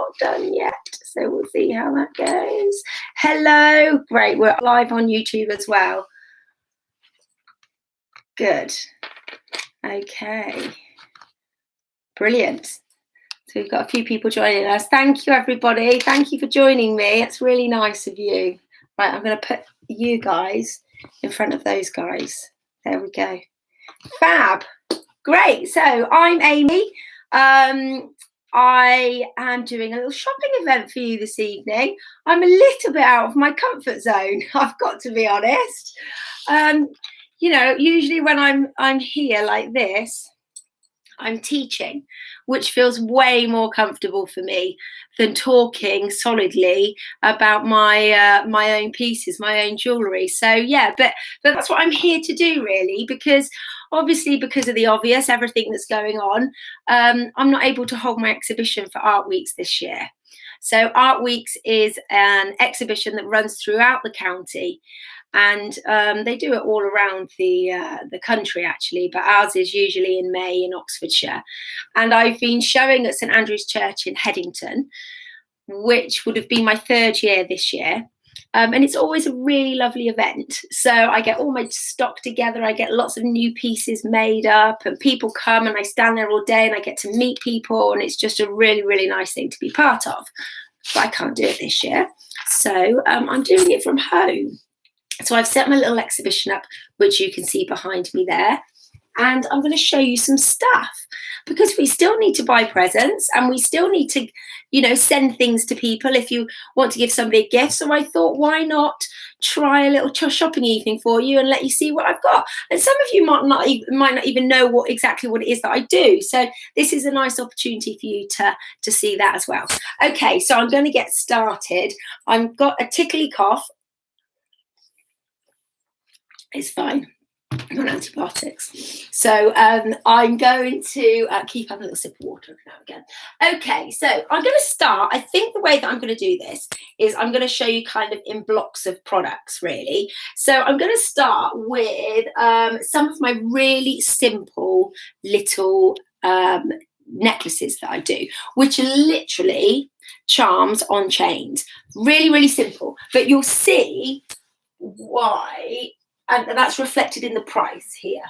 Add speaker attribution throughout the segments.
Speaker 1: not done yet, so we'll see how that goes. Hello, great, we're live on YouTube as well. Good. Okay, brilliant. So we've got a few people joining us. Thank you, everybody. Thank you for joining me. It's really nice of you. Right, I'm going to put you guys in front of those guys. There we go. Fab. Great. So I'm Amy. I am doing a little shopping event for you this evening. I'm a little bit out of my comfort zone, I've got to be honest. You know, usually when I'm here like this, I'm teaching, which feels way more comfortable for me than talking solidly about my my own pieces, my own jewellery. So yeah, but that's what I'm here to do really, because obviously because of the obvious, everything that's going on, I'm not able to hold my exhibition for Artweeks this year. So Artweeks is an exhibition that runs throughout the county. And they do it all around the country actually, but ours is usually in May in Oxfordshire. And I've been showing at St Andrew's Church in Headington, which would have been my 3rd year this year. And it's always a really lovely event. So I get all my stock together, I get lots of new pieces made up, and people come and I stand there all day and I get to meet people, and it's just a really, really nice thing to be part of. But I can't do it this year. So I'm doing it from home. So I've set my little exhibition up, which you can see behind me there. And I'm going to show you some stuff, because we still need to buy presents and we still need to, you know, send things to people if you want to give somebody a gift. So I thought, why not try a little shopping evening for you and let you see what I've got. And some of you might not even know exactly what it is that I do. So this is a nice opportunity for you to see that as well. Okay, so I'm going to get started. I've got a tickly cough. It's fine. I'm on antibiotics. So I'm going to keep having a little sip of water now again. Okay, so I'm going to start. I think the way that I'm going to do this is I'm going to show you kind of in blocks of products, really. So I'm going to start with some of my really simple little necklaces that I do, which are literally charms on chains. Really, really simple. But you'll see why. And that's reflected in the price here.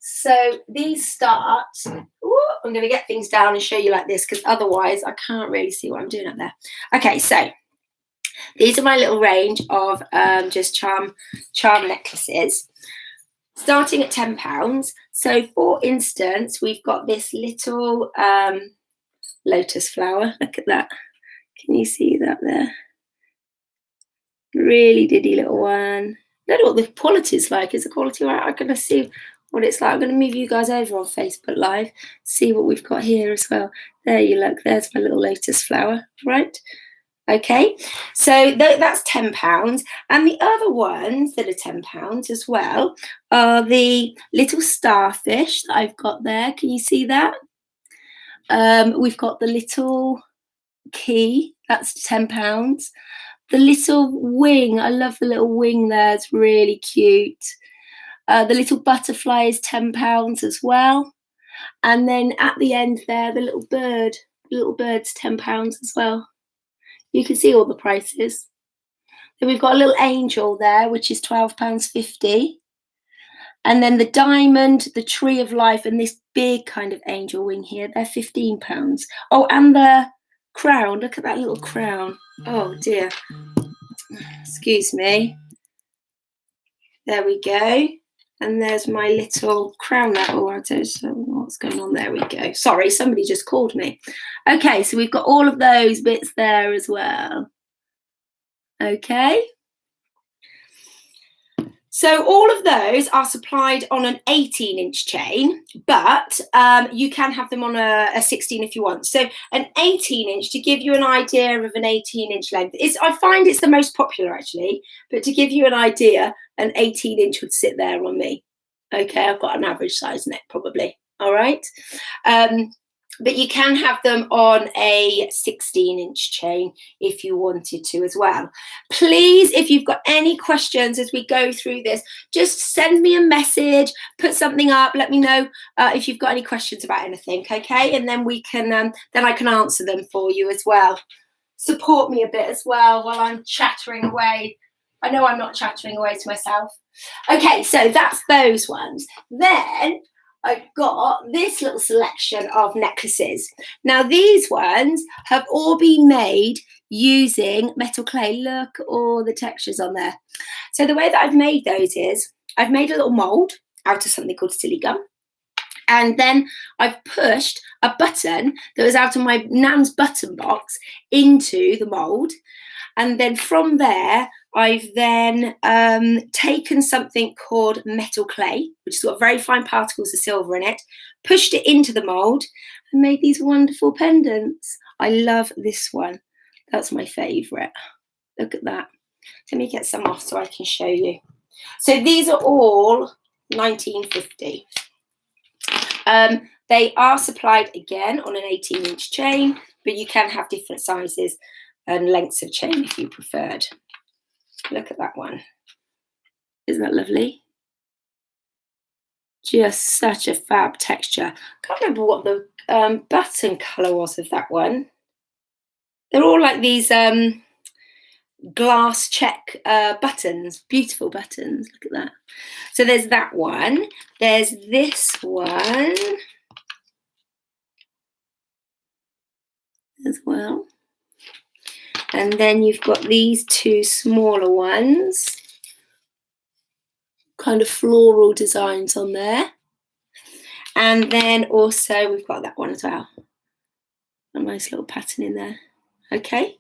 Speaker 1: So these start, ooh, I'm going to get things down and show you like this, because otherwise I can't really see what I'm doing up there. Okay, so these are my little range of just charm necklaces, starting at £10. So for instance, we've got this little lotus flower. Look at that. Can you see that there? Really diddy little one. I don't know what the quality is like. Is the quality right? I'm going to see what it's like. I'm going to move you guys over on Facebook Live, see what we've got here as well. There you look. There's my little lotus flower, right? Okay, so that's £10. And the other ones that are £10 as well are the little starfish that I've got there. Can you see that? We've got the little key. That's £10. The little wing, I love the little wing there, it's really cute. The little butterfly is £10 as well. And then at the end there, the little bird's £10 as well. You can see all the prices. Then we've got a little angel there, which is £12.50. And then the diamond, the tree of life, and this big kind of angel wing here, they're £15. Oh, and the crown, look at that little crown. Oh dear, excuse me. There we go. And there's my little crown. Oh, I don't know what's going on. There we go. Sorry, somebody just called me. Okay, so we've got all of those bits there as well. Okay. So all of those are supplied on an 18-inch chain, but you can have them on a 16 if you want. So an 18-inch, to give you an idea of an 18-inch length, I find it's the most popular actually, but to give you an idea, an 18-inch would sit there on me. Okay, I've got an average size neck probably, all right? But you can have them on a 16-inch chain if you wanted to as well. Please, if you've got any questions as we go through this, just send me a message, put something up, let me know if you've got any questions about anything, okay? And then we can, then I can answer them for you as well. support me a bit as well while I'm chattering away. I know I'm not chattering away to myself. Okay, so that's those ones. Then I've got this little selection of necklaces. Now these ones have all been made using metal clay. Look at all the textures on there. So the way that I've made those is I've made a little mold out of something called silly gum. And then I've pushed a button that was out of my nan's button box into the mold. And then from there, I've then taken something called metal clay, which has got very fine particles of silver in it, pushed it into the mold and made these wonderful pendants. I love this one. That's my favourite. Look at that. Let me get some off so I can show you. So these are all 1950. They are supplied again on an 18-inch chain, but you can have different sizes and lengths of chain if you preferred. Look at that one. Isn't that lovely? Just such a fab texture. Can't remember what the button colour was of that one. They're all like these glass check buttons, beautiful buttons. Look at that. So there's that one. There's this one as well. And then you've got these two smaller ones, kind of floral designs on there. And then also we've got that one as well. A nice little pattern in there. Okay.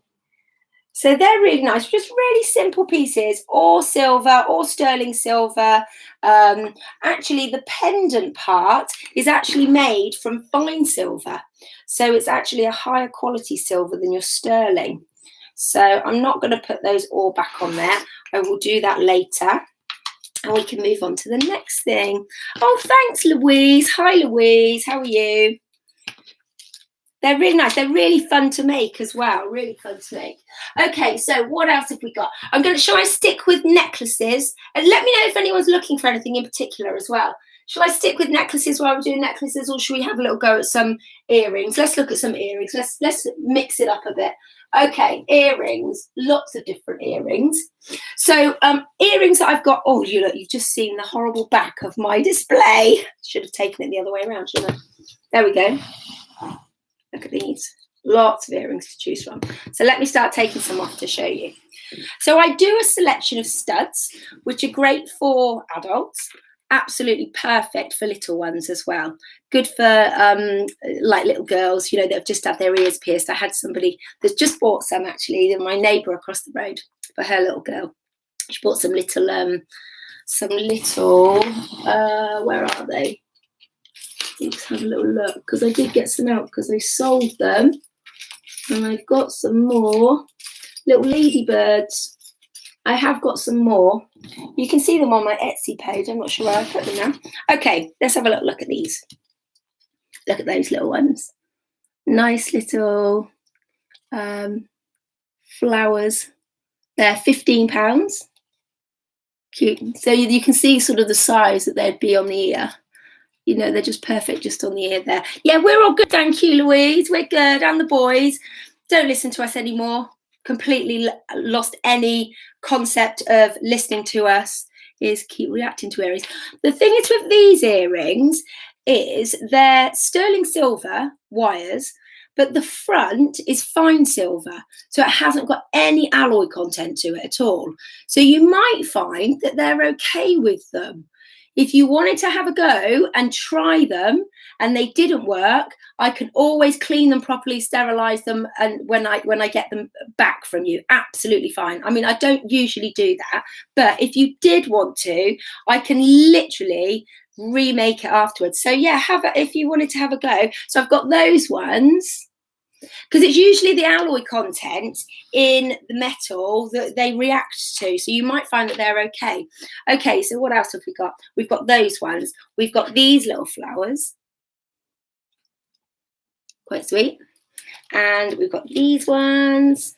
Speaker 1: So they're really nice, just really simple pieces, all silver, all sterling silver. Actually, the pendant part is actually made from fine silver. So it's actually a higher quality silver than your sterling. So I'm not going to put those all back on there. I will do that later. And we can move on to the next thing. Oh, thanks, Louise. Hi, Louise. How are you? They're really nice. They're really fun to make as well. Really fun to make. Okay, so what else have we got? Shall I stick with necklaces? And let me know if anyone's looking for anything in particular as well. Shall I stick with necklaces while we're doing necklaces, or should we have a little go at some earrings? Let's look at some earrings. Let's mix it up a bit. Okay, earrings. Lots of different earrings. So earrings that I've got. Oh, you've just seen the horrible back of my display. Should have taken it the other way around, shouldn't I? There we go. Look at these. Lots of earrings to choose from. So let me start taking some off to show you. So I do a selection of studs, which are great for adults. Absolutely perfect for little ones as well. Good for like little girls, that have just had their ears pierced. I had somebody that's just bought some, actually, my neighbour across the road, for her little girl. She bought some little, where are they? Let's have a little look, because I did get some out because I sold them, and I've got some more little ladybirds. I have got some more. You can see them on my Etsy page. I'm not sure where I put them now. Okay, let's have a look at these. Look at those little ones. Nice little flowers. They're £15. Cute. So you can see sort of the size that they'd be on the ear. They're just perfect just on the ear there. Yeah, we're all good, thank you, Louise. We're good. And the boys. Don't listen to us anymore. Completely lost any concept of listening to us. Is keep reacting to earrings. The thing is with these earrings is they're sterling silver wires, but the front is fine silver. So it hasn't got any alloy content to it at all. So you might find that they're okay with them. If you wanted to have a go and try them and they didn't work, I can always clean them properly, sterilize them, and when I get them back from you, absolutely fine. I mean, I don't usually do that, but if you did want to, I can literally remake it afterwards. So yeah, if you wanted to have a go. So I've got those ones, because it's usually the alloy content in the metal that they react to. So you might find that they're okay. Okay, so what else have we got? We've got those ones. We've got these little flowers. Quite sweet. And we've got these ones.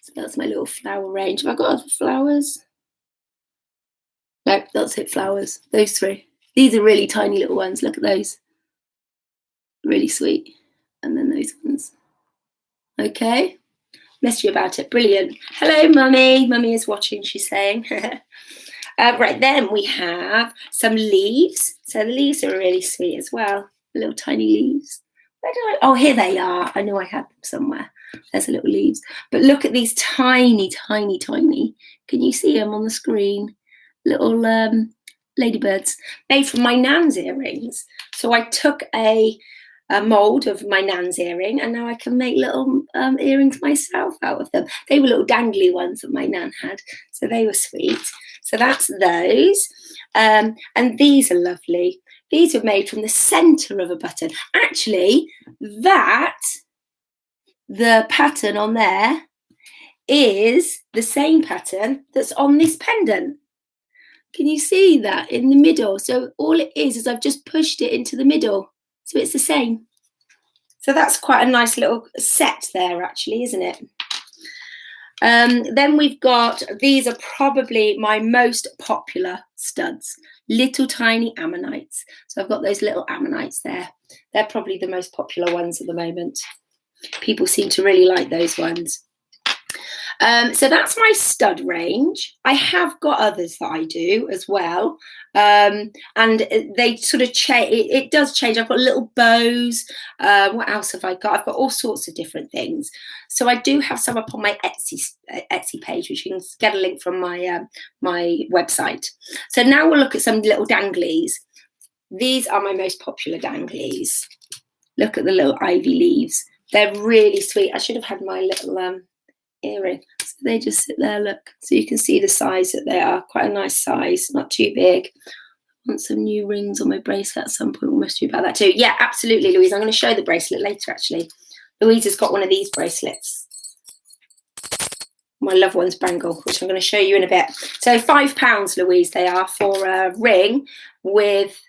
Speaker 1: So that's my little flower range. Have I got other flowers? No, that's it, flowers. Those three. These are really tiny little ones. Look at those. Really sweet. And then those ones. Okay, messed you about it. Brilliant. Hello, Mummy. Mummy is watching, she's saying. Right, then we have some leaves. So the leaves are really sweet as well. Little tiny leaves. Where did I? Oh, here they are. I know I had them somewhere. There's the little leaves. But look at these tiny, tiny, tiny. Can you see them on the screen? Little ladybirds made from my Nan's earrings. So I took a mold of my Nan's earring, and now I can make little earrings myself out of them. They were little dangly ones that my Nan had, so they were sweet. So that's those. And these are lovely. These are made from the centre of a button. Actually, the pattern on there is the same pattern that's on this pendant. Can you see that in the middle? So all it is I've just pushed it into the middle. So it's the same. So that's quite a nice little set there, actually, isn't it? Then we've got, these are probably my most popular studs, little tiny Ammonites. So I've got those little Ammonites there. They're probably the most popular ones at the moment. People seem to really like those ones. So that's my stud range. I have got others that I do as well. And they sort of change, it does change. I've got little bows. What else have I got? I've got all sorts of different things. So I do have some up on my Etsy page, which you can get a link from my website. So now we'll look at some little danglies. These are my most popular danglies. Look at the little ivy leaves. They're really sweet. I should have had my little earring. So they just sit there, look. So you can see the size that they are. Quite a nice size, not too big. I want some new rings on my bracelet at some point. We must do about that too. Yeah, absolutely, Louise. I'm going to show the bracelet later, actually. Louise has got one of these bracelets. My loved one's bangle, which I'm going to show you in a bit. So £5, Louise, they are for a ring with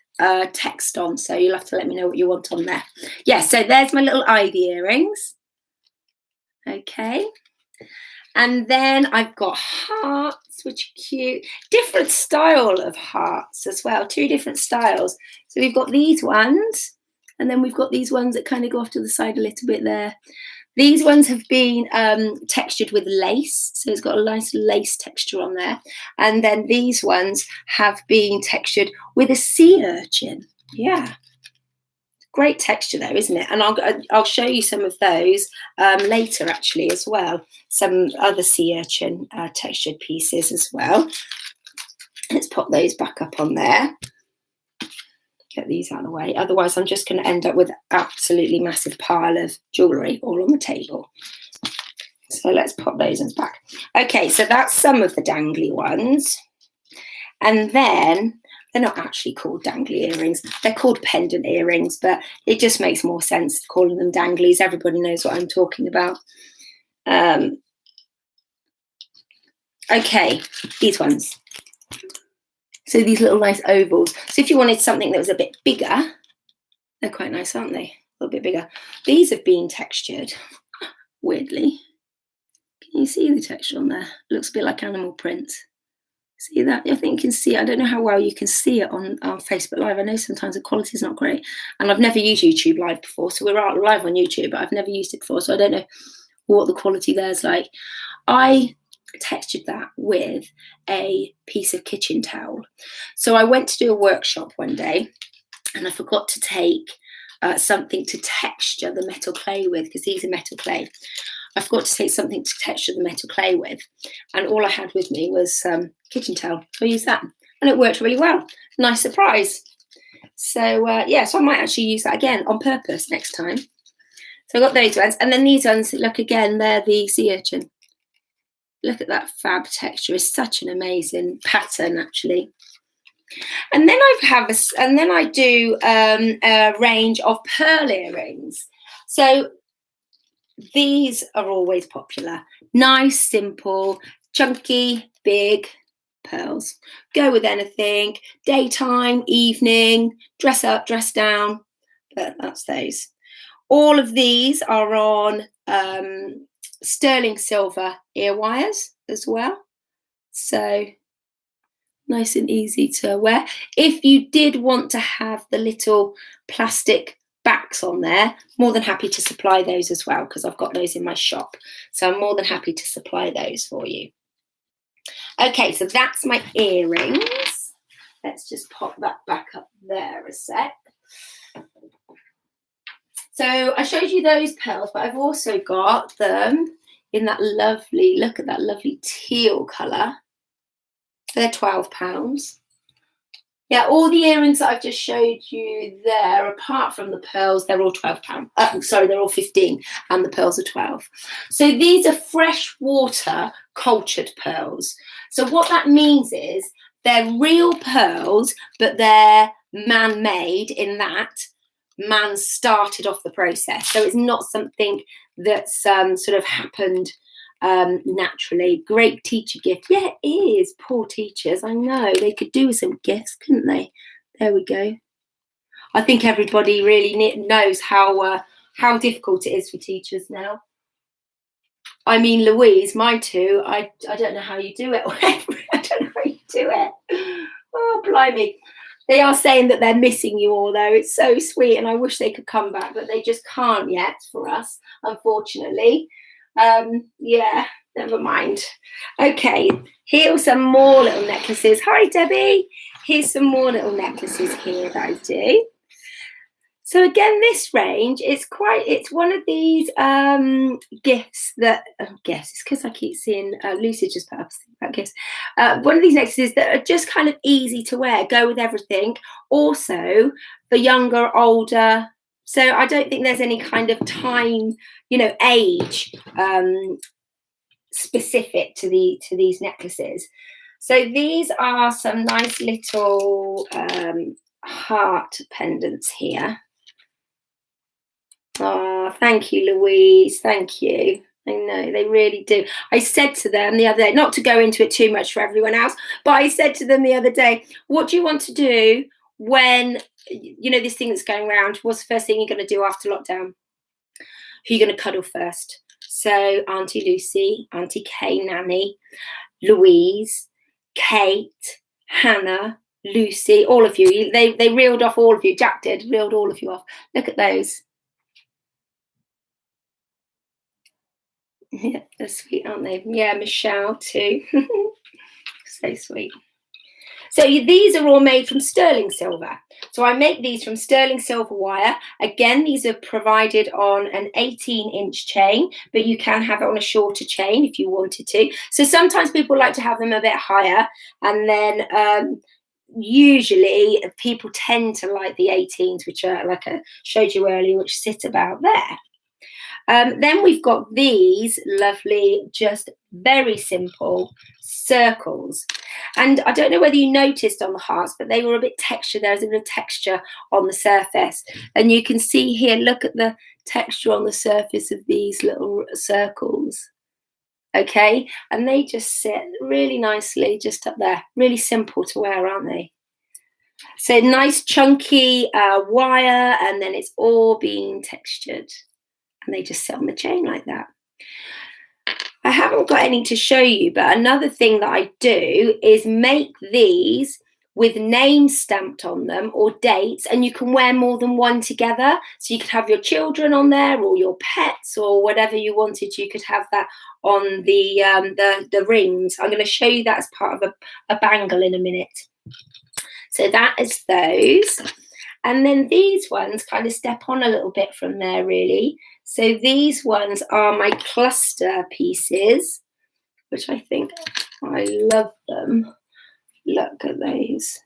Speaker 1: text on. So you'll have to let me know what you want on there. Yeah, so there's my little ivy earrings. Okay. And then I've got hearts, which are cute. Different style of hearts as well. 2 different styles. So we've got these ones. And then we've got these ones that kind of go off to the side a little bit there. These ones have been textured with lace. So it's got a nice lace texture on there. And then these ones have been textured with a sea urchin. Yeah. Great texture though, isn't it? And I'll show you some of those later actually as well. Some other sea urchin textured pieces as well. Let's pop those back up on there. Get these out of the way. Otherwise, I'm just going to end up with an absolutely massive pile of jewellery all on the table. So let's pop those ones back. Okay, so that's some of the dangly ones. And then they're not actually called dangly earrings. They're called pendant earrings, but it just makes more sense calling them danglies. Everybody knows what I'm talking about. Okay, these ones. So these little nice ovals. So if you wanted something that was a bit bigger, they're quite nice, aren't they? A little bit bigger. These have been textured, weirdly. Can you see the texture on there? It looks a bit like animal print. See that? I think you can see it. I don't know how well you can see it on Facebook Live. I know sometimes the quality is not great. And I've never used YouTube Live before. So we're out live on YouTube, but I've never used it before. So I don't know what the quality there is like. I textured that with a piece of kitchen towel. So I went to do a workshop one day and I forgot to take something to texture the metal clay with, because these are metal clay. I forgot to take something to texture the metal clay with, and all I had with me was kitchen towel. So I used that and it worked really well. Nice surprise. So yeah, so I might actually use that again on purpose next time. So I got those ones, and then these ones, look again, they're the sea urchin. Look at that fab texture. It's such an amazing pattern, actually. And then I do a range of pearl earrings. So these are always popular. Nice, simple, chunky, big pearls. Go with anything. Daytime, evening, dress up, dress down. But that's those. All of these are on sterling silver ear wires as well, so nice and easy to wear. If you did want to have the little plastic backs on there, more than happy to supply those as well, because I've got those in my shop. So I'm more than happy to supply those for you. Okay, so that's my earrings. Let's just pop that back up there a sec. So I showed you those pearls, but I've also got them in that lovely, look at that lovely teal colour. They're £12. Yeah, all the earrings that I've just showed you there, apart from the pearls, they're all £12. Sorry, they're all 15 and the pearls are 12. So these are freshwater cultured pearls. So what that means is they're real pearls, but they're man-made in that man started off the process. So it's not something that's sort of happened naturally. Great teacher gift. Yeah, it is. Poor teachers. I know. They could do with some gifts, couldn't they? There we go. I think everybody really knows how difficult it is for teachers now. I mean, Louise, mine too. I don't know how you do it. I don't know how you do it. Oh, blimey. They are saying that they're missing you all, though. It's so sweet, and I wish they could come back, but they just can't yet for us, unfortunately. Yeah, never mind. Okay, here are some more little necklaces. Hi, Debbie. Here's some more little necklaces here that I do. So again, this range, it's one of these gifts that, it's because I keep seeing Lucy just put up about gifts. One of these necklaces that are just kind of easy to wear, go with everything. Also for younger, older. So I don't think there's any kind of time, age specific to these necklaces. So these are some nice little heart pendants here. Oh, thank you, Louise. Thank you. I know, they really do. I said to them the other day, not to go into it too much for everyone else, but I said to them the other day, what do you want to do when, this thing that's going around? What's the first thing you're going to do after lockdown? Who are you going to cuddle first? So Auntie Lucy, Auntie Kay, Nanny, Louise, Kate, Hannah, Lucy, all of you. They reeled off all of you. Jack reeled all of you off. Look at those. Yeah, they're sweet, aren't they? Yeah, Michelle too. So sweet. So these are all made from sterling silver. So I make these from sterling silver wire. Again, these are provided on an 18-inch chain, but you can have it on a shorter chain if you wanted to. So sometimes people like to have them a bit higher, and then usually people tend to like the 18s, which are, like I showed you earlier, which sit about there. Then we've got these lovely, just very simple circles. And I don't know whether you noticed on the hearts, but they were a bit textured. There's a bit of texture on the surface. And you can see here, look at the texture on the surface of these little circles. Okay, and they just sit really nicely just up there. Really simple to wear, aren't they? So nice chunky wire, and then it's all being textured. And they just sit on the chain like that. I haven't got any to show you, but another thing that I do is make these with names stamped on them or dates, and you can wear more than one together. So you could have your children on there or your pets or whatever you wanted. You could have that on the rings. I'm going to show you that as part of a bangle in a minute. So that is those. And then these ones kind of step on a little bit from there, really. So these ones are my cluster pieces, which I think I love them. Look at those.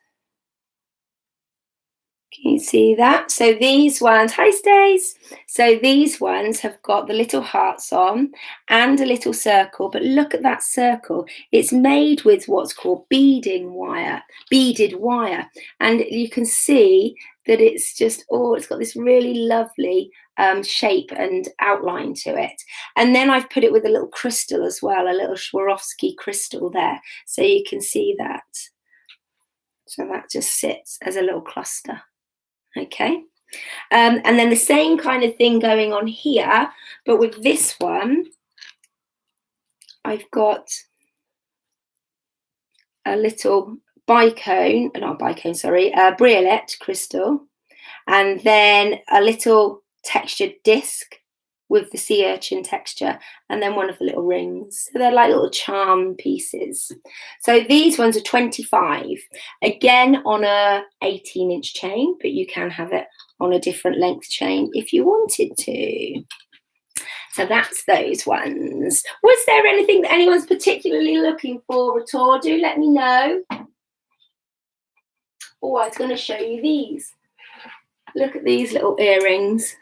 Speaker 1: Can you see that? So these ones, hi Stace. So these ones have got the little hearts on and a little circle, but look at that circle. It's made with what's called beaded wire. And you can see that it's just, it's got this really lovely shape and outline to it. And then I've put it with a little crystal as well, a little Swarovski crystal there. So you can see that. So that just sits as a little cluster. Okay, and then the same kind of thing going on here, but with this one, I've got a little briolette crystal, and then a little textured disc with the sea urchin texture, and then one of the little rings. So they're like little charm pieces. So these ones are 25, again on a 18-inch chain, but you can have it on a different length chain if you wanted to. So that's those ones. Was there anything that anyone's particularly looking for at all? Do let me know. Oh, I was going to show you these. Look at these little earrings.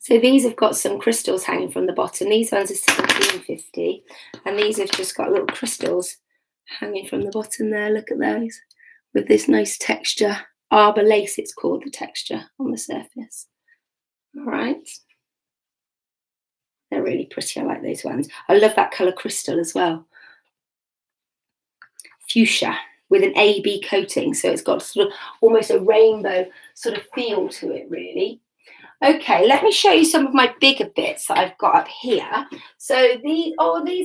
Speaker 1: So these have got some crystals hanging from the bottom. These ones are £17.50, and these have just got little crystals hanging from the bottom there. Look at those, with this nice texture. Arbor lace, it's called, the texture on the surface. All right. They're really pretty. I like those ones. I love that colour crystal as well. Fuchsia with an AB coating. So it's got sort of almost a rainbow sort of feel to it, really. Okay, let me show you some of my bigger bits that I've got up here. So these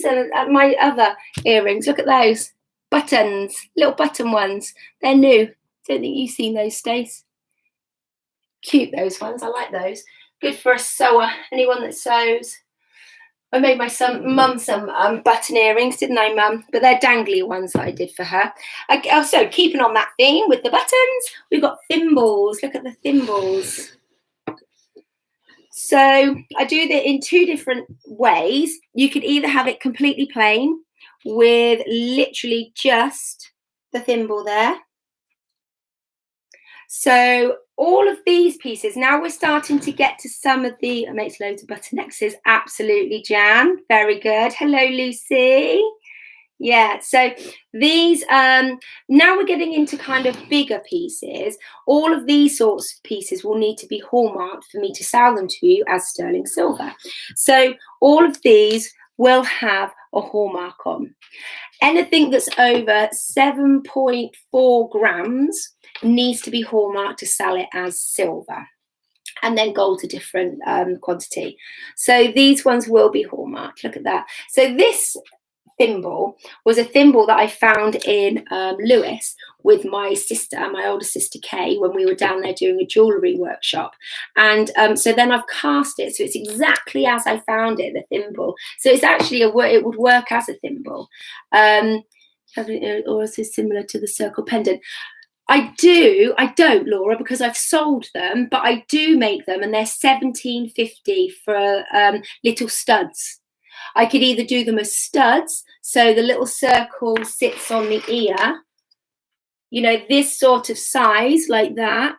Speaker 1: are my other earrings. Look at those buttons, little button ones. They're new. Don't think you've seen those, Stace. Cute, those ones. I like those. Good for a sewer. Anyone that sews. I made my mum some button earrings, didn't I, Mum? But they're dangly ones that I did for her. So keeping on that theme with the buttons, we've got thimbles. Look at the thimbles. So I do that in two different ways. You could either have it completely plain with literally just the thimble there. So all of these pieces, now we're starting to get to some of the, it makes loads of buttonexes. Absolutely, Jan. Very good. Hello, Lucy. Yeah, so these, now we're getting into kind of bigger pieces. All of these sorts of pieces will need to be hallmarked for me to sell them to you as sterling silver. So all of these will have a hallmark on. Anything that's over 7.4 grams needs to be hallmarked to sell it as silver. And then gold's a different quantity. So these ones will be hallmarked. Look at that. So this thimble was a thimble that I found in Lewis with my sister, my older sister Kay, when we were down there doing a jewellery workshop. And so then I've cast it, so it's exactly as I found it, the thimble. So it's actually it would work as a thimble. Or is this similar to the circle pendant? I don't, Laura, because I've sold them, but I do make them, and they're £17.50 for little studs. I could either do them as studs, so the little circle sits on the ear, you know, this sort of size like that,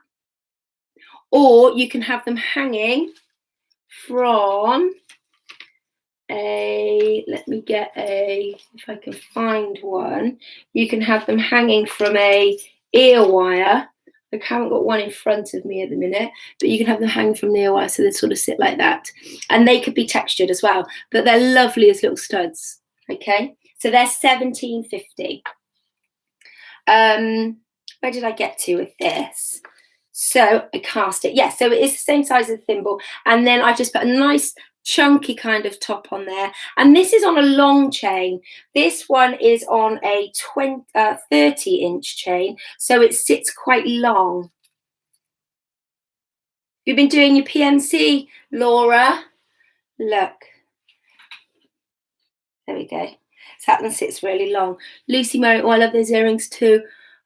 Speaker 1: or you can have them hanging from let me get if I can find one, you can have them hanging from a ear wire. I haven't got one in front of me at the minute, but you can have them hang from the ear wire, so they sort of sit like that. And they could be textured as well, but they're lovely as little studs. Okay, so they're £17.50. Where did I get to with this? So I cast it. Yeah, so it is the same size as the thimble. And then I just put a nice chunky kind of top on there. And this is on a long chain. This one is on a 30-inch chain, so it sits quite long. You've been doing your PMC, Laura. Look. There we go. So that one sits really long. Lucy Murray, oh, I love those earrings too.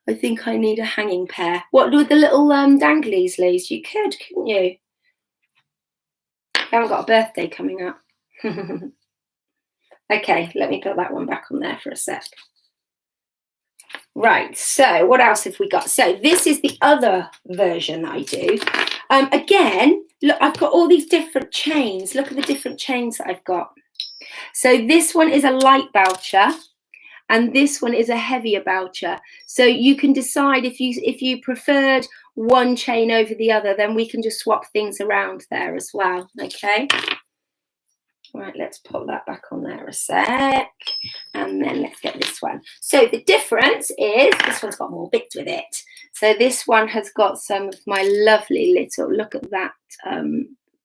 Speaker 1: I think I need a hanging pair. What with the little danglies, Liz? You could, couldn't you? I haven't got a birthday coming up. Okay, let me put that one back on there for a sec. Right, so what else have we got? So this is the other version that I do. Again, look, I've got all these different chains. Look at the different chains that I've got. So this one is a light boucher, and this one is a heavier boucher. So you can decide if you preferred one chain over the other, then we can just swap things around there as well. Okay. Right, let's put that back on there a sec, and then let's get this one. So the difference is this one's got more bits with it. So this one has got some of my lovely little, look at that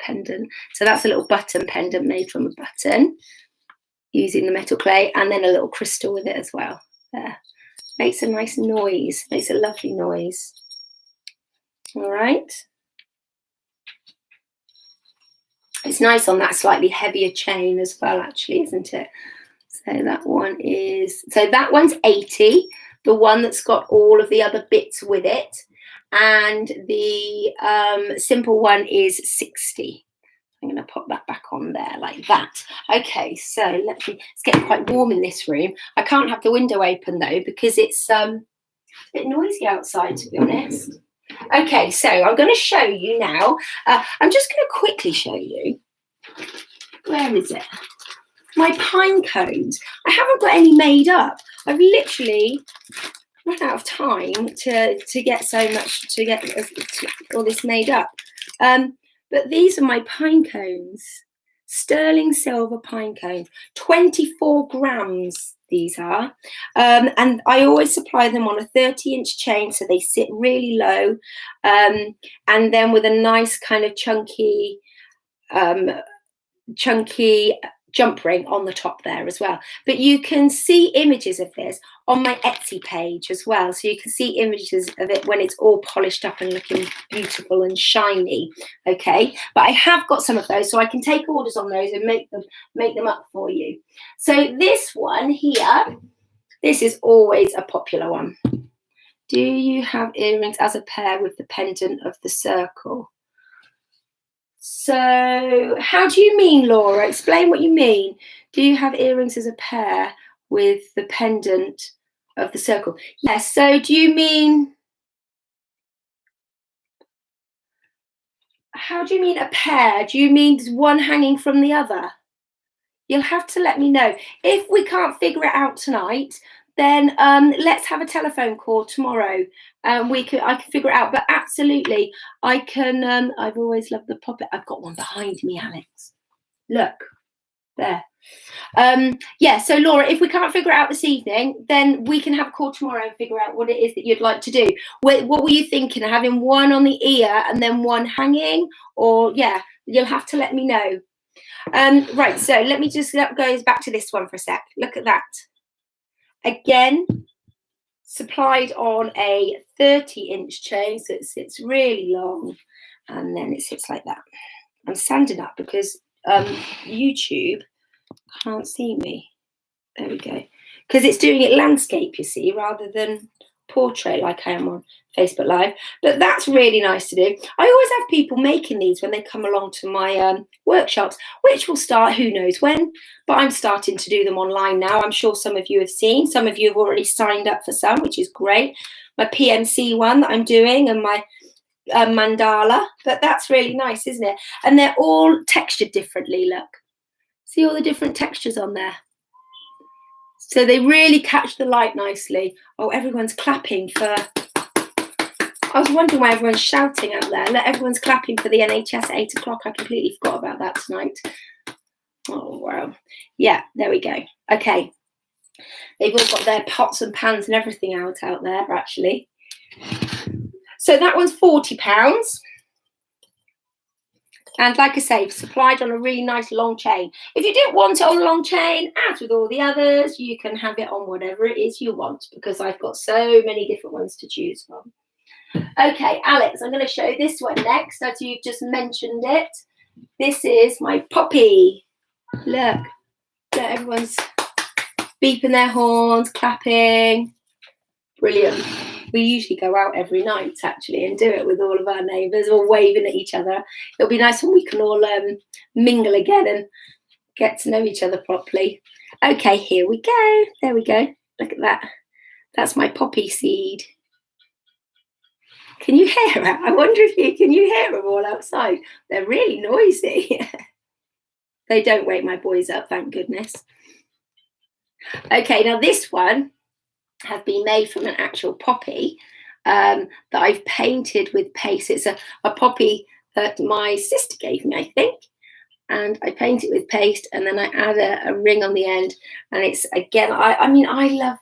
Speaker 1: pendant. So that's a little button pendant made from a button using the metal clay, and then a little crystal with it as well. There. Makes a nice noise, makes a lovely noise. All right. It's nice on that slightly heavier chain as well, actually, isn't it? So that one is, so that one's 80, the one that's got all of the other bits with it. And the simple one is 60. I'm going to pop that back on there like that. Okay, so it's getting quite warm in this room. I can't have the window open though because it's a bit noisy outside, to be honest. Okay, so I'm going to show you now. I'm just going to quickly show you. Where is it? My pine cones. I haven't got any made up. I've literally run out of time to get so much, to get all this made up. But these are my pine cones. Sterling silver pine cones. 24 grams these are. And I always supply them on a 30-inch chain so they sit really low. And then with a nice kind of chunky jump ring on the top there as well. But you can see images of this on my Etsy page as well. So you can see images of it when it's all polished up and looking beautiful and shiny. Okay, but I have got some of those, so I can take orders on those and make them up for you. So this one here, this is always a popular one. Do you have earrings as a pair with the pendant of the circle? So how do you mean, Laura? Explain what you mean. Do you have earrings as a pair with the pendant of the circle? Yes. So do you mean, how do you mean a pair? Do you mean one hanging from the other? You'll have to let me know. If we can't figure it out tonight, then let's have a telephone call tomorrow. I can figure it out. But absolutely, I can. I've always loved the poppet. I've got one behind me, Alex. Look, there. Yeah. So Laura, if we can't figure it out this evening, then we can have a call tomorrow and figure out what it is that you'd like to do. What were you thinking? Having one on the ear and then one hanging, or yeah, you'll have to let me know. Right. So let me just go back to this one for a sec. Look at that. Again, supplied on a 30-inch chain, so it sits really long, and then it sits like that. I'm standing up because YouTube can't see me. There we go. Because it's doing it landscape, you see, rather than portrait like I am on Facebook Live. But that's really nice to do. I always have people making these when they come along to my workshops, which will start who knows when, but I'm starting to do them online now. I'm sure some of you have seen. Some of you have already signed up for some, which is great. My PMC one that I'm doing and my mandala, but that's really nice, isn't it? And they're all textured differently. Look, see all the different textures on there. So they really catch the light nicely. Oh, everyone's clapping for... I was wondering why everyone's shouting out there. Everyone's clapping for the NHS at 8 o'clock. I completely forgot about that tonight. Oh, wow. Yeah, there we go. Okay. They've all got their pots and pans and everything out there, actually. So that one's £40. And like I say, supplied on a really nice long chain. If you didn't want it on a long chain, as with all the others, you can have it on whatever it is you want, because I've got so many different ones to choose from. Okay, Alex, I'm going to show this one next, as you've just mentioned it. This is my poppy. Look, everyone's beeping their horns, clapping. Brilliant. We usually go out every night, actually, and do it with all of our neighbours, all waving at each other. It'll be nice when we can all mingle again and get to know each other properly. Okay, here we go. There we go. Look at that. That's my poppy seed. Can you hear it? I wonder if can you hear them all outside? They're really noisy. They don't wake my boys up, thank goodness. Okay, now this one has been made from an actual poppy that I've painted with paste. It's a poppy that my sister gave me, I think. And I paint it with paste, and then I add a ring on the end. And it's, again, I mean, I love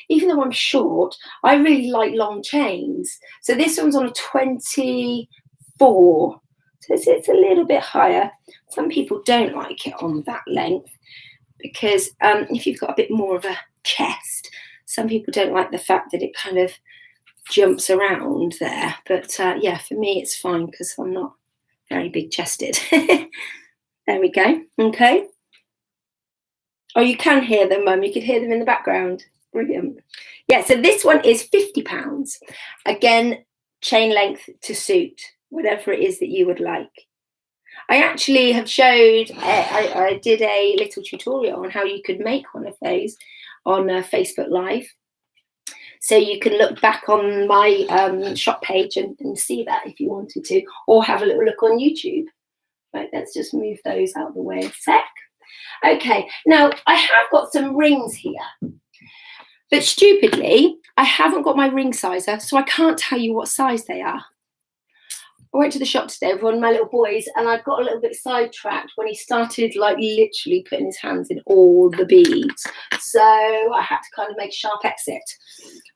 Speaker 1: even though I'm short, I really like long chains. So this one's on a 24. So it's a little bit higher. Some people don't like it on that length because if you've got a bit more of a chest, some people don't like the fact that it kind of jumps around there. But yeah, for me it's fine because I'm not very big chested. There we go. Okay. Oh, you can hear them, Mum. You could hear them in the background. Brilliant. Yeah, so this one is £50. Again, chain length to suit, whatever it is that you would like. I actually have showed, I did a little tutorial on how you could make one of those on Facebook Live. So you can look back on my shop page and see that if you wanted to, or have a little look on YouTube. Right, let's just move those out of the way a sec. Okay, now I have got some rings here, but stupidly, I haven't got my ring sizer, so I can't tell you what size they are. I went to the shop today with one of my little boys, and I got a little bit sidetracked when he started like literally putting his hands in all the beads. So I had to kind of make a sharp exit.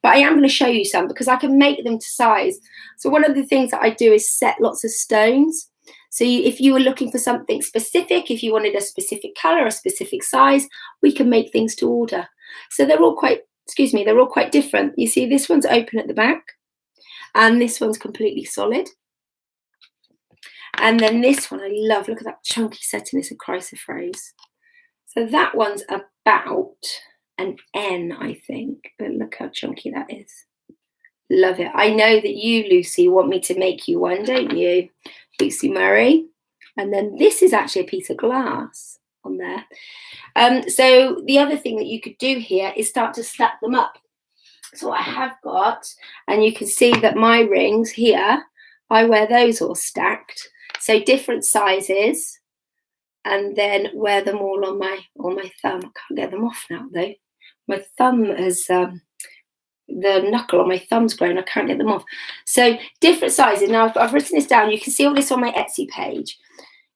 Speaker 1: But I am going to show you some because I can make them to size. So one of the things that I do is set lots of stones. So if you were looking for something specific, if you wanted a specific colour, a specific size, we can make things to order. So they're all quite, they're all quite different. You see, this one's open at the back, and this one's completely solid. And then this one I love. Look at that chunky setting. It's a chrysoprase. So that one's about an N, I think. But look how chunky that is. Love it. I know that you, Lucy, want me to make you one, don't you? Lucy Murray. And then this is actually a piece of glass on there. So the other thing that you could do here is start to stack them up. So I have got, and you can see that my rings here, I wear those all stacked. So different sizes, and then wear them all on my thumb. I can't get them off now though. My thumb has the knuckle on my thumb's grown. I can't get them off. So different sizes. Now I've written this down. You can see all this on my Etsy page.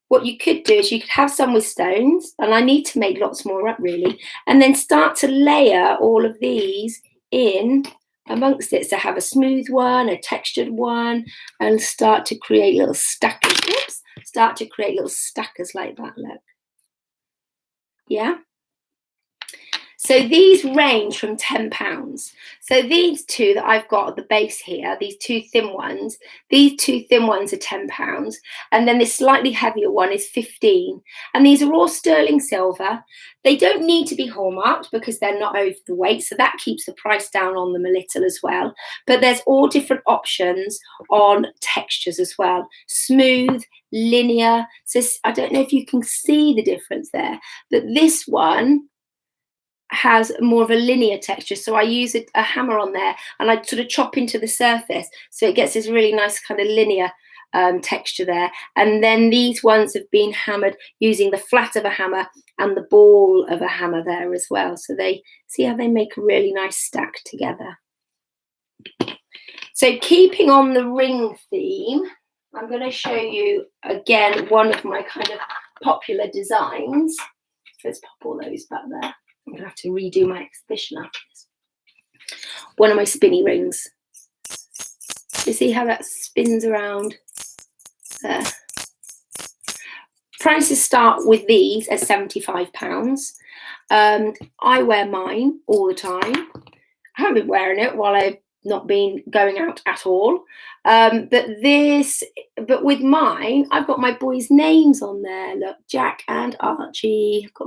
Speaker 1: What you could do is you could have some with stones, and I need to make lots more up really, and then start to layer all of these in amongst it. So have a smooth one, a textured one, and start to create little stackers. Oops, start to create little stackers like that. Look, yeah. So these range from £10. So these two that I've got at the base here, these two thin ones are £10, and then this slightly heavier one is £15. And these are all sterling silver. They don't need to be hallmarked because they're not over the weight, so that keeps the price down on them a little as well. But there's all different options on textures as well. Smooth, linear. So I don't know if you can see the difference there, but this one has more of a linear texture, so I use a hammer on there and I sort of chop into the surface, so it gets this really nice kind of linear texture there. And then these ones have been hammered using the flat of a hammer and the ball of a hammer there as well, so they see how they make a really nice stack together. So keeping on the ring theme, I'm going to show you again one of my kind of popular designs. Let's pop all those back there. I'm going to have to redo my exhibition after this. One of my spinny rings. You see how that spins around there? Prices start with these at £75. I wear mine all the time. I haven't been wearing it while I've not been going out at all. But with mine, I've got my boys' names on there. Look, Jack and Archie. I've got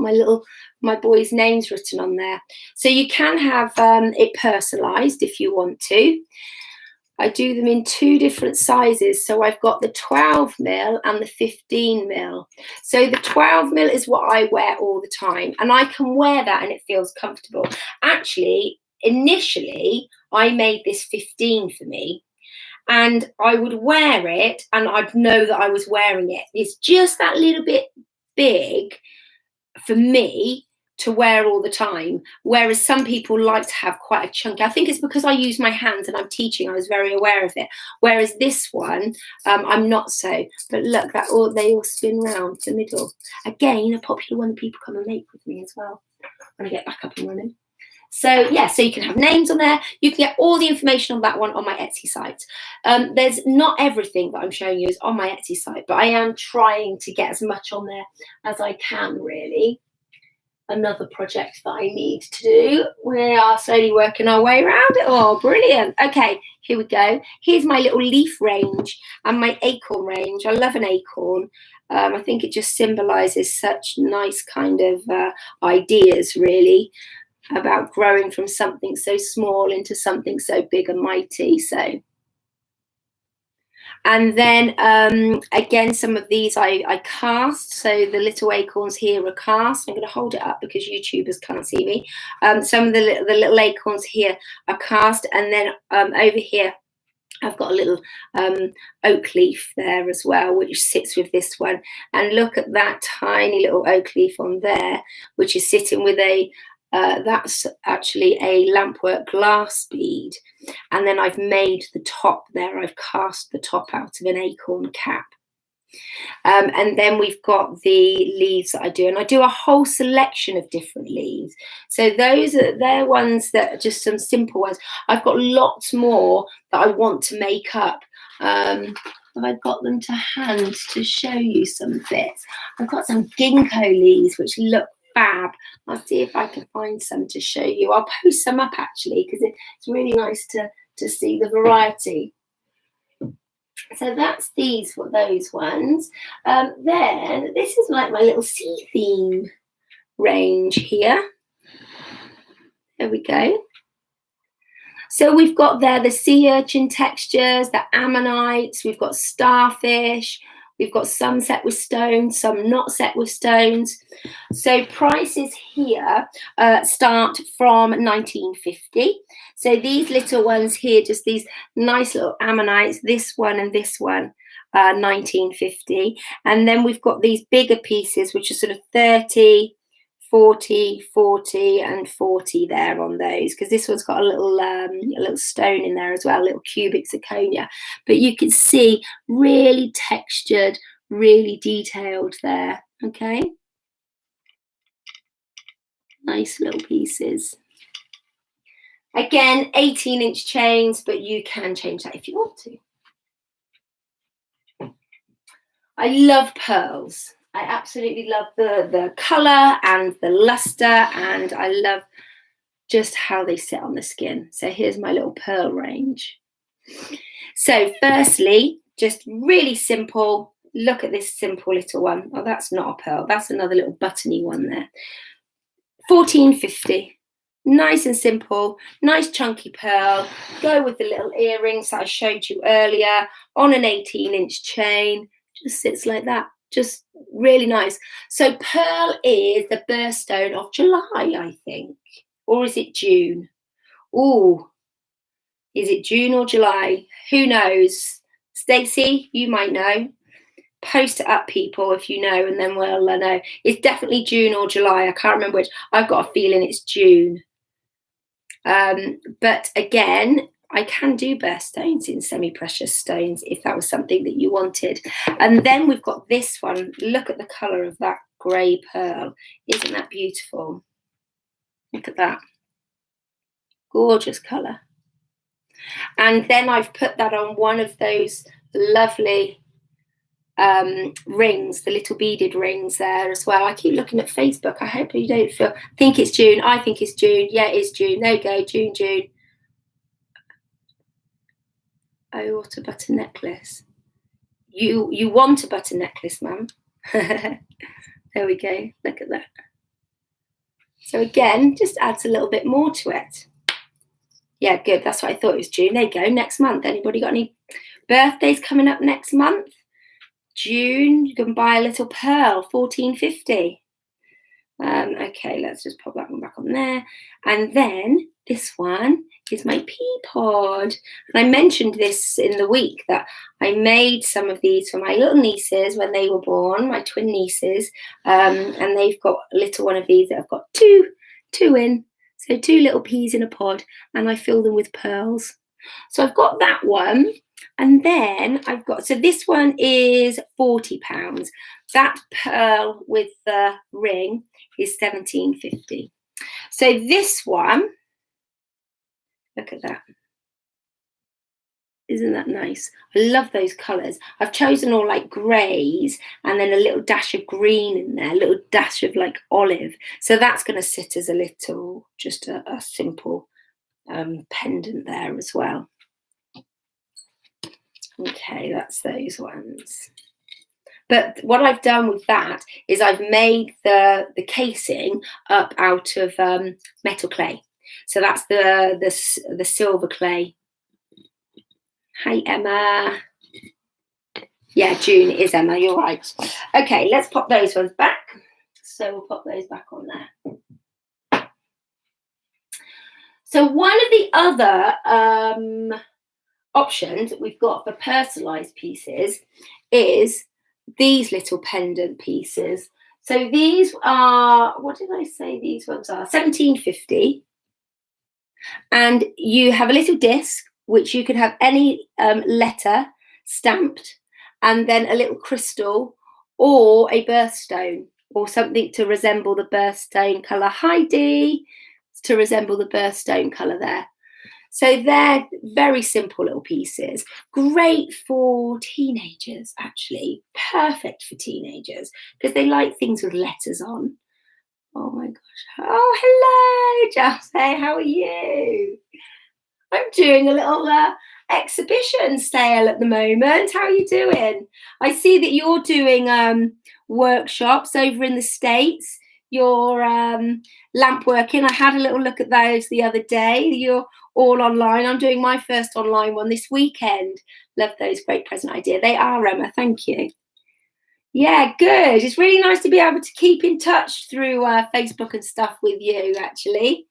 Speaker 1: my boys' names written on there. So you can have it personalised if you want to. I do them in two different sizes. So I've got the 12mm and the 15mm. So the 12mm is what I wear all the time, and I can wear that and it feels comfortable. Actually, initially, I made this 15 for me, and I would wear it and I'd know that I was wearing it. It's just that little bit big for me to wear all the time, whereas some people like to have quite a chunky. I think it's because I use my hands and I'm teaching, I was very aware of it, whereas this one I'm not so. But look, they all spin round the middle. Again, a popular one that people come and make with me as well when I get back up and running. So yeah, so you can have names on there. You can get all the information on that one on my Etsy site. There's not everything that I'm showing you is on my Etsy site, but I am trying to get as much on there as I can, really. another project that I need to do. We are slowly working our way around it. Oh, brilliant. Okay, here we go. Here's my little leaf range and my acorn range. I love an acorn. I think it just symbolises such nice kind of ideas, really, about growing from something so small into something so big and mighty. So, and then again, some of these I cast. So the little acorns here are cast. I'm going to hold it up because YouTubers can't see me. Some of the little acorns here are cast, and then over here I've got a little oak leaf there as well, which sits with this one. And look at that tiny little oak leaf on there, which is sitting with a, that's actually a lampwork glass bead. And then I've made the top there. I've cast the top out of an acorn cap. And then we've got the leaves that I do, and I do a whole selection of different leaves. So they're ones that are just some simple ones. I've got lots more that I want to make up. Have I got them to hand to show you some bits? I've got some ginkgo leaves which look fab. I'll see if I can find some to show you. I'll post some up actually because it's really nice to see the variety. So that's those ones. Then this is like my little sea theme range here. There we go. So we've got there the sea urchin textures, the ammonites, we've got starfish, we've got some set with stones, some not set with stones. So prices here start from 1950. So these little ones here, just these nice little ammonites, this one and this one, 1950. And then we've got these bigger pieces, which are sort of 30, 40, 40 and 40 there on those, because this one's got a little stone in there as well, a little cubic zirconia. But you can see really textured, really detailed there, okay? Nice little pieces. Again, 18-inch chains, but you can change that if you want to. I love pearls. I absolutely love the colour and the lustre, and I love just how they sit on the skin. So here's my little pearl range. So firstly, just really simple. Look at this simple little one. Oh, that's not a pearl. That's another little buttony one there. 14.50. Nice and simple, nice chunky pearl. Go with the little earrings that I showed you earlier on an 18-inch chain. Just sits like that. Just really nice. So pearl is the birthstone of July, I think. Or is it June? Oh, is it June or July? Who knows? Stacey, you might know. Post it up, people, if you know, and then we'll know. It's definitely June or July. I can't remember which. I've got a feeling it's June. But again, I can do birthstones in semi-precious stones if that was something that you wanted. And then we've got this one. Look at the colour of that grey pearl. Isn't that beautiful? Look at that. Gorgeous colour. And then I've put that on one of those lovely rings, the little beaded rings there as well. I keep looking at Facebook. I hope you don't think it's June. I think it's June. Yeah, it is June. There you go. June. Oh, what a butter necklace. You want a butter necklace, ma'am. There we go. Look at that. So again, just adds a little bit more to it. Yeah, good. That's what I thought it was June. There you go. Next month. Anybody got any birthdays coming up next month? June, you can buy a little pearl, 14.50. Okay, let's just pop that one back on there. And then this one is my pea pod. And I mentioned this in the week that I made some of these for my little nieces when they were born, my twin nieces. And they've got a little one of these that I've got two in. So 2 little peas in a pod, and I fill them with pearls. So I've got that one. And then I've got, so this one is £40. That pearl with the ring is £17.50. So this one, look at that. Isn't that nice? I love those colours. I've chosen all like greys and then a little dash of green in there, a little dash of like olive. So that's going to sit as a little, just a simple pendant there as well. Okay, that's those ones. But what I've done with that is I've made the casing up out of metal clay. So that's the silver clay. Hi, Emma. Yeah, June is Emma, you're right. Okay, let's pop those ones back. So we'll pop those back on there. So one of the other options that we've got for personalised pieces is these little pendant pieces. So these are, what did I say these ones are? 1750. And you have a little disc, which you could have any letter stamped, and then a little crystal or a birthstone or something to resemble the birthstone colour. Heidi, to resemble the birthstone colour there. So they're very simple little pieces. Great for teenagers, actually. Perfect for teenagers because they like things with letters on. Oh my gosh. Oh, hello, Jose. How are you? I'm doing a little exhibition sale at the moment. How are you doing? I see that you're doing workshops over in the States. You're lamp working. I had a little look at those the other day. You're all online. I'm doing my first online one this weekend. Love those. Great present idea. They are, Emma. Thank you. Yeah, good. It's really nice to be able to keep in touch through Facebook and stuff with you, actually.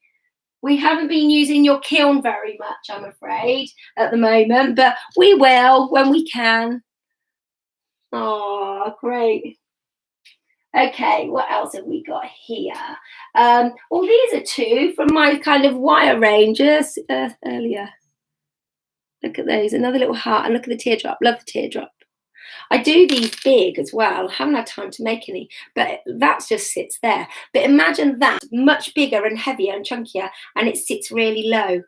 Speaker 1: We haven't been using your kiln very much, I'm afraid, at the moment, but we will when we can. Oh, great. Okay, what else have we got here? Well, these are two from my kind of wire ranges earlier. Look at those, another little heart, and look at the teardrop. Love the teardrop. I do these big as well. I haven't had time to make any, but that just sits there. But imagine that much bigger and heavier and chunkier, and it sits really low.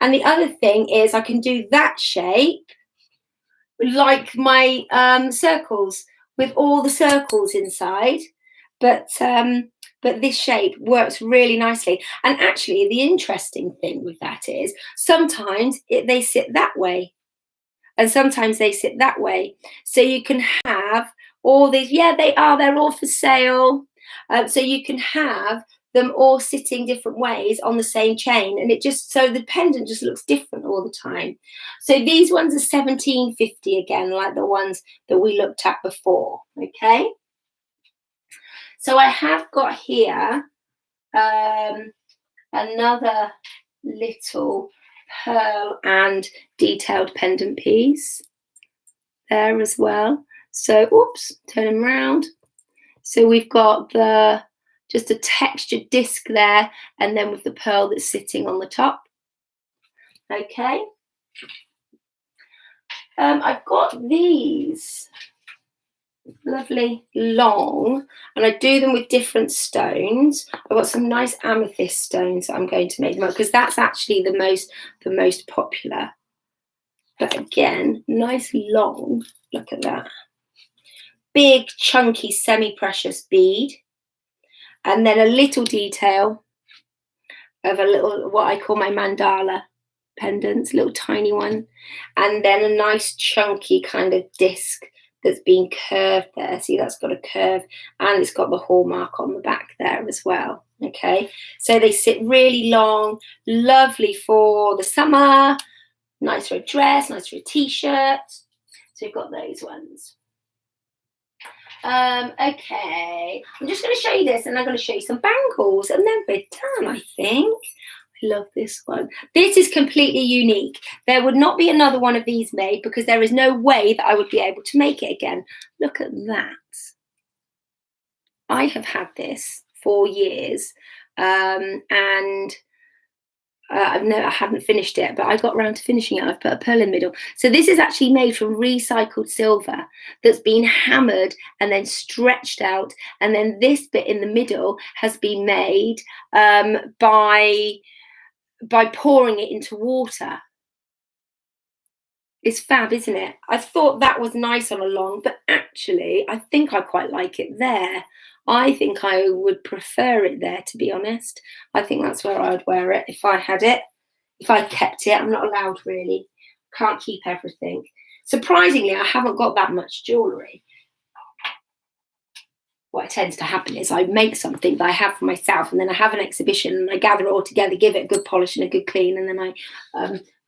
Speaker 1: And the other thing is I can do that shape like my circles with all the circles inside. But this shape works really nicely. And actually, the interesting thing with that is sometimes they sit that way. And sometimes they sit that way. So you can have all these, yeah, they're all for sale. So you can have them all sitting different ways on the same chain. And it just, so the pendant just looks different all the time. So these ones are 1750 again, like the ones that we looked at before, okay? So I have got here another little pearl and detailed pendant piece there as well. So, oops, turn them around. So we've got just a textured disc there, and then with the pearl that's sitting on the top. Okay. I've got these lovely long, and I do them with different stones. I've got some nice amethyst stones that I'm going to make them up because that's actually the most popular. But again, nice long. Look at that. Big chunky semi-precious bead, and then a little detail of a little, what I call my mandala pendants, little tiny one, and then a nice chunky kind of disc that's been curved there. See, that's got a curve, and it's got the hallmark on the back there as well. Okay, so they sit really long, lovely for the summer, nice for a dress, nice for a t-shirt. So we've got those ones. Okay, I'm just going to show you this, and I'm going to show you some bangles, and then we're done, I think. I love this one. This is completely unique. There would not be another one of these made because there is no way that I would be able to make it again. Look at that. I have had this for years, and I haven't finished it, but I got around to finishing it. I've put a pearl in the middle. So this is actually made from recycled silver that's been hammered and then stretched out. And then this bit in the middle has been made by pouring it into water. It's fab, isn't it? I thought that was nice on a long, but actually, I think I quite like it there. I think I would prefer it there, to be honest. I think that's where I would wear it if I had it. If I kept it, I'm not allowed really. Can't keep everything. Surprisingly, I haven't got that much jewellery. What tends to happen is I make something that I have for myself, and then I have an exhibition, and I gather it all together, give it a good polish and a good clean, and then I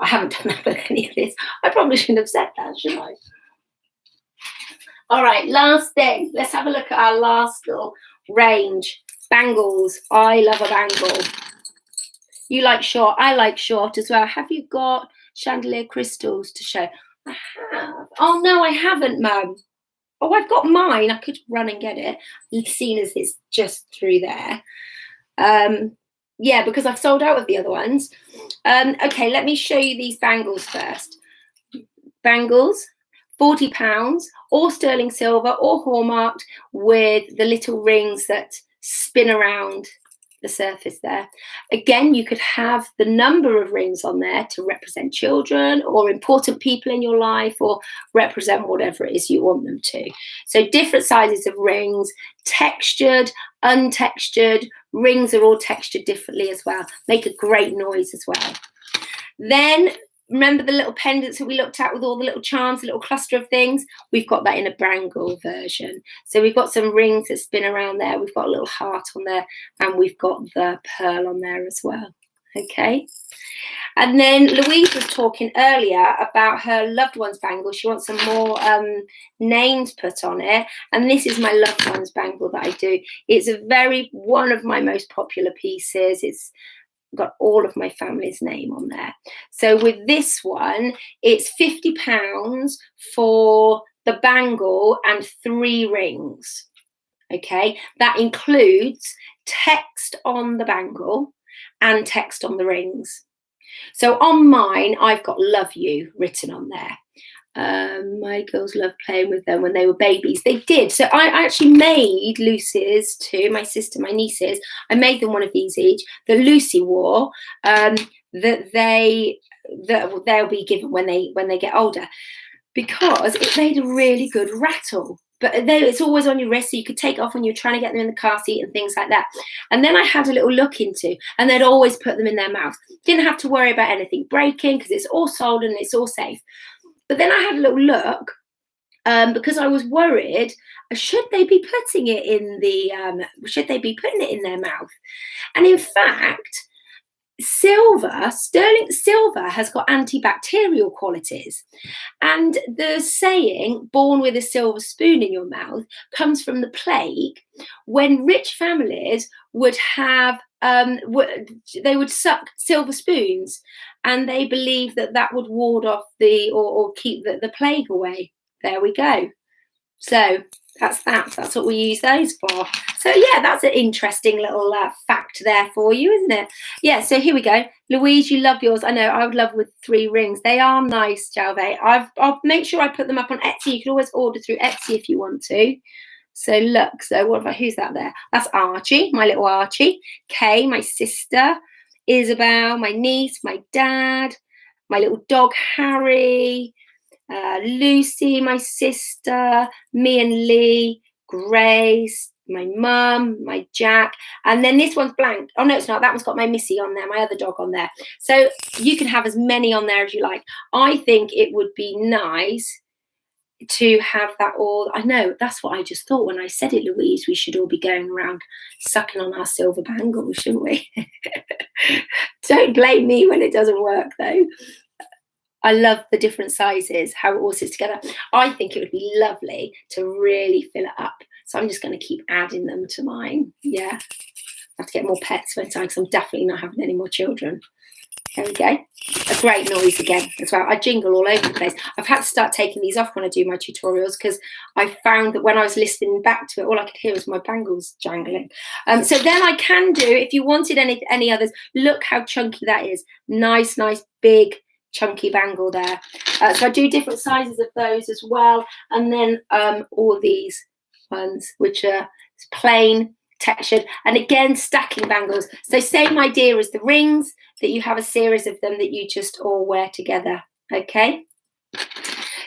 Speaker 1: haven't done that with any of this. I probably shouldn't have said that, should I? All right, last thing. Let's have a look at our last little range. Bangles. I love a bangle. You like short. I like short as well. Have you got chandelier crystals to show? I have. Oh, no, I haven't, Mum. Oh, I've got mine. I could run and get it, seeing as it's just through there. Yeah, because I've sold out of the other ones. Okay, let me show you these bangles first. Bangles, £40, all sterling silver, all hallmarked with the little rings that spin around the surface there. Again, you could have the number of rings on there to represent children or important people in your life, or represent whatever it is you want them to. So different sizes of rings, textured, untextured. Rings are all textured differently as well. Make a great noise as well. Then remember the little pendants that we looked at with all the little charms, the little cluster of things? We've got that in a bangle version. So we've got some rings that spin around there. We've got a little heart on there, and we've got the pearl on there as well. Okay. And then Louise was talking earlier about her loved one's bangle. She wants some more names put on it. And this is my loved one's bangle that I do. It's one of my most popular pieces. It's got all of my family's name on there. So with this one, it's £50 for the bangle and 3 rings. Okay, that includes text on the bangle and text on the rings. So on mine, I've got "Love You" written on there. My girls loved playing with them when they were babies. They did. So I actually made Lucy's too, my sister, my nieces. I made them one of these each that Lucy wore, that they'll be given when they get older, because it made a really good rattle. But it's always on your wrist, so you could take it off when you're trying to get them in the car seat and things like that. And then I had a little look into, and they'd always put them in their mouth. Didn't have to worry about anything breaking because it's all sold and it's all safe. But then I had a little look because I was worried, should they be putting it in their mouth? And in fact, sterling silver has got antibacterial qualities. And the saying, "born with a silver spoon in your mouth," comes from the plague, when rich families would have, they would suck silver spoons, and they believe that would ward off or keep the plague away. There we go. So that's what we use those for. So yeah, that's an interesting little fact there for you, isn't it? Yeah, so here we go. Louise, you love yours. I know, I would love with 3 rings. They are nice, Jalve. I'll make sure I put them up on Etsy. You can always order through Etsy if you want to. So look, who's that there? That's Archie, my little Archie. Kay, my sister. Isabel, my niece, my dad, my little dog Harry, Lucy, my sister, me and Lee, Grace, my mum, my Jack, and then this one's blank. Oh no, it's not. That one's got my Missy on there, my other dog on there. So you can have as many on there as you like. I think it would be nice to have that all. I know, that's what I just thought when I said it, Louise. We should all be going around sucking on our silver bangles, shouldn't we? Don't blame me when it doesn't work though. I love the different sizes, how it all sits together. I think it would be lovely to really fill it up. So I'm just going to keep adding them to mine. Yeah, I have to get more pets for time because I'm definitely not having any more children. There we go. A great noise again as well. I jingle all over the place. I've had to start taking these off when I do my tutorials because I found that when I was listening back to it, all I could hear was my bangles jangling. So then I can do, if you wanted any others, look how chunky that is. Nice, big, chunky bangle there. So I do different sizes of those as well. And then all these ones, which are plain, textured, and again stacking bangles. So same idea as the rings, that you have a series of them that you just all wear together. Okay,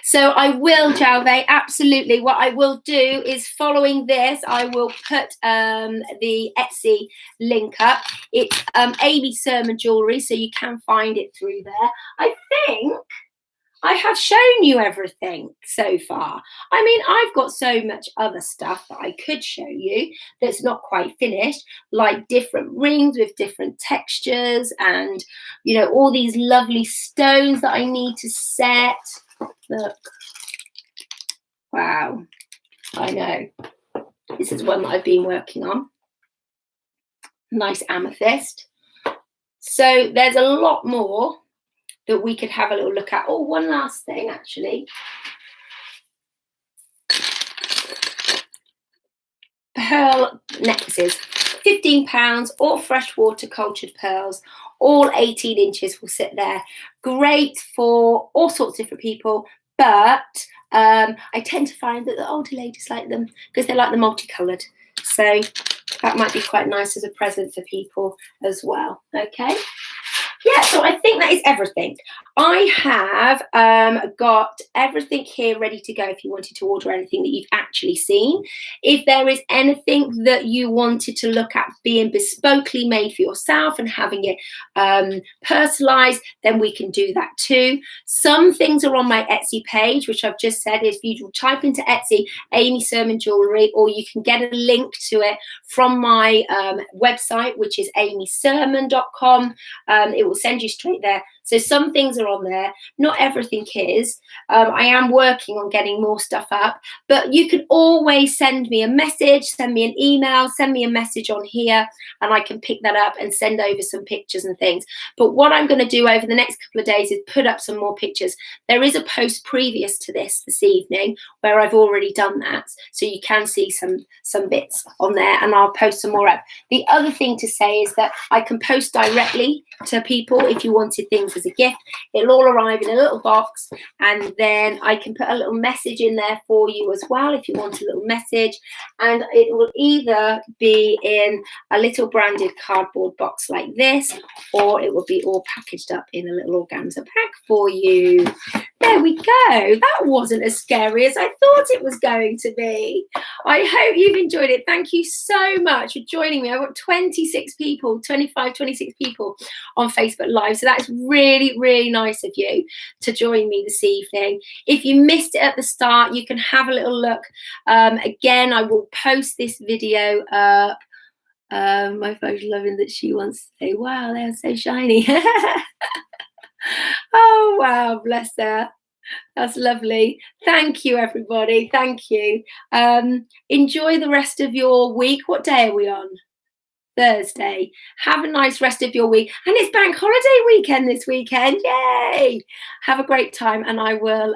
Speaker 1: So I will, Jalve, absolutely. What I will do is, following this, I will put the Etsy link up. It's Amy Surman Jewellery, so you can find it through there. I think I have shown you everything so far. I mean, I've got so much other stuff that I could show you that's not quite finished, like different rings with different textures and, you know, all these lovely stones that I need to set. Look. Wow. I know. This is one that I've been working on. Nice amethyst. So there's a lot more that we could have a little look at. Oh, one last thing, actually. Pearl necklaces, £15, all freshwater cultured pearls, all 18 inches will sit there. Great for all sorts of different people, but I tend to find that the older ladies like them because they like the multicoloured. So that might be quite nice as a present for people as well. Okay. Yeah, so I think that is everything. I have got everything here ready to go if you wanted to order anything that you've actually seen. If there is anything that you wanted to look at being bespokely made for yourself and having it personalised, then we can do that too. Some things are on my Etsy page, which I've just said. If you type into Etsy, Amy Surman Jewellery, or you can get a link to it from my website, which is amysurman.com. It will send you straight there. So some things are on there, not everything is. I am working on getting more stuff up, but you can always send me a message, send me an email, send me a message on here, and I can pick that up and send over some pictures and things. But what I'm going to do over the next couple of days is put up some more pictures. There is a post previous to this evening where I've already done that, so you can see some bits on there, and I'll post some more up. The other thing to say is that I can post directly to people if you wanted things as a gift. It'll all arrive in a little box, and then I can put a little message in there for you as well if you want a little message, and it will either be in a little branded cardboard box like this, or it will be all packaged up in a little organza pack for you. There we go. That wasn't as scary as I thought it was going to be. I hope you've enjoyed it. Thank you so much for joining me. I've got 26 people on Facebook Live. So that's really, really nice of you to join me this evening. If you missed it at the start, you can have a little look. Again, I will post this video up. My phone's loving that she wants to say, wow, they're so shiny. Oh, wow, bless her. That's lovely. Thank you, everybody. Thank you. Enjoy the rest of your week. What day are we on? Thursday. Have a nice rest of your week. And it's bank holiday weekend this weekend. Yay! Have a great time, and I will